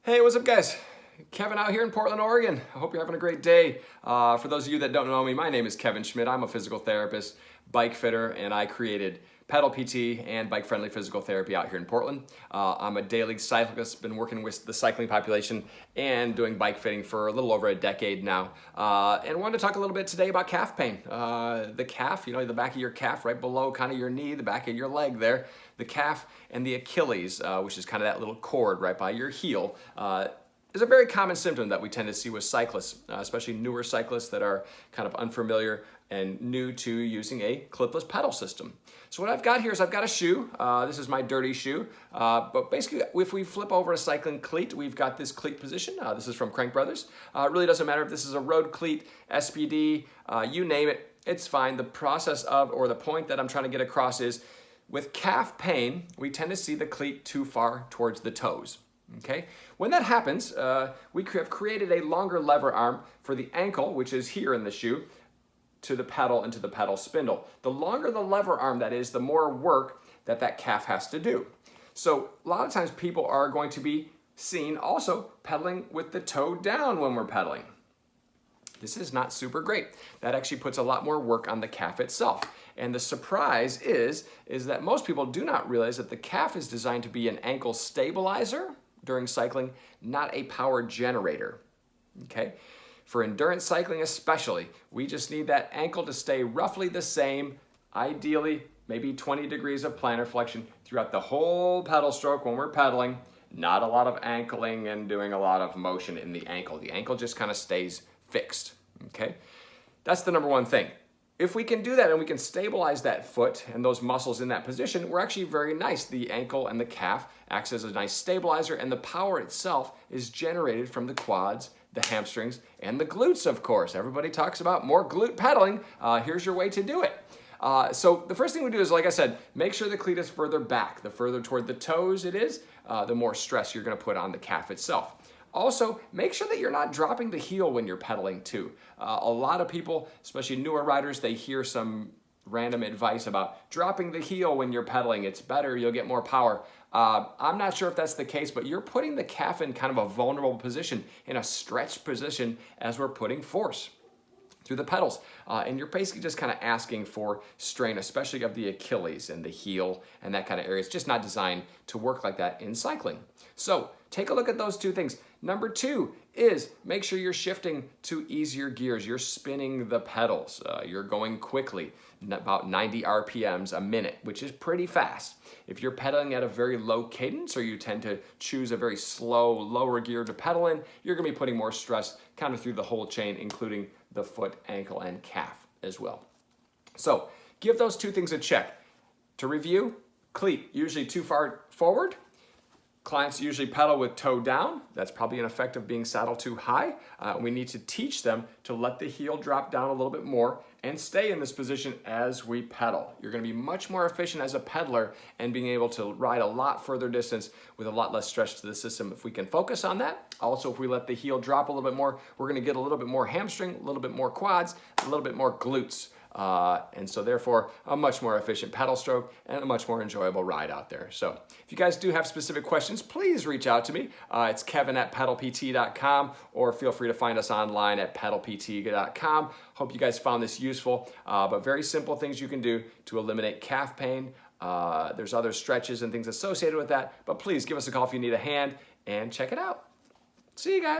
Hey, what's up guys? Kevin out here in Portland, Oregon. I hope you're having a great day. For those of you that don't know me, my name is Kevin Schmidt. I'm a physical therapist, bike fitter, and I created pedal PT and bike-friendly physical therapy out here in Portland. I'm a daily cyclist, been working with the cycling population and doing bike fitting for a little over a decade now. And wanted to talk a little bit today about calf pain. The calf, you know, the back of your calf right below kind of your knee, the back of your leg there, the calf and the Achilles, which is kind of that little cord right by your heel, is a very common symptom that we tend to see with cyclists, especially newer cyclists that are kind of unfamiliar and new to using a clipless pedal system. So what I've got here is I've got a shoe. This is my dirty shoe. But basically, if we flip over a cycling cleat, we've got this cleat position. This is from Crank Brothers. It really doesn't matter if this is a road cleat, SPD, you name it, it's fine. The process of, or the point that I'm trying to get across is, with calf pain, we tend to see the cleat too far towards the toes. Okay, when that happens, we have created a longer lever arm for the ankle, which is here in the shoe, to the pedal and to the pedal spindle. The longer the lever arm that is, the more work that calf has to do. So a lot of times people are going to be seen also pedaling with the toe down when we're pedaling. This is not super great. That actually puts a lot more work on the calf itself. And the surprise is that most people do not realize that the calf is designed to be an ankle stabilizer during cycling, not a power generator, okay? For endurance cycling especially, we just need that ankle to stay roughly the same, ideally maybe 20 degrees of plantar flexion throughout the whole pedal stroke when we're pedaling, not a lot of ankling and doing a lot of motion in the ankle. The ankle just kind of stays fixed, okay? That's the number one thing. If we can do that and we can stabilize that foot and those muscles in that position, we're actually very nice. The ankle and the calf acts as a nice stabilizer, and the power itself is generated from the quads, the hamstrings, and the glutes, of course. Everybody talks about more glute pedaling. Here's your way to do it. So the first thing we do is, like I said, make sure the cleat is further back. The further toward the toes it is, the more stress you're gonna put on the calf itself. Also, make sure that you're not dropping the heel when you're pedaling too. A lot of people, especially newer riders, they hear some random advice about dropping the heel when you're pedaling. It's better, you'll get more power. I'm not sure if that's the case, but you're putting the calf in kind of a vulnerable position, in a stretched position as we're putting force through the pedals. And you're basically just kind of asking for strain, especially of the Achilles and the heel and that kind of area. It's just not designed to work like that in cycling. So take a look at those two things. Number two is make sure you're shifting to easier gears. You're spinning the pedals. You're going quickly, about 90 RPMs a minute, which is pretty fast. If you're pedaling at a very low cadence, or you tend to choose a very slow, lower gear to pedal in, you're gonna be putting more stress kind of through the whole chain, including the foot, ankle, and calf as well. So give those two things a check. To review, cleat, usually too far forward. Clients usually pedal with toe down. That's probably an effect of being saddled too high. We need to teach them to let the heel drop down a little bit more and stay in this position as we pedal. You're gonna be much more efficient as a pedaler and being able to ride a lot further distance with a lot less stress to the system if we can focus on that. Also, if we let the heel drop a little bit more, we're gonna get a little bit more hamstring, a little bit more quads, a little bit more glutes. And so therefore a much more efficient pedal stroke and a much more enjoyable ride out there. So if you guys do have specific questions, please reach out to me. It's kevin@pedalpt.com, or feel free to find us online at pedalpt.com. Hope you guys found this useful, but very simple things you can do to eliminate calf pain. There's other stretches and things associated with that, but please give us a call if you need a hand and check it out. See you guys.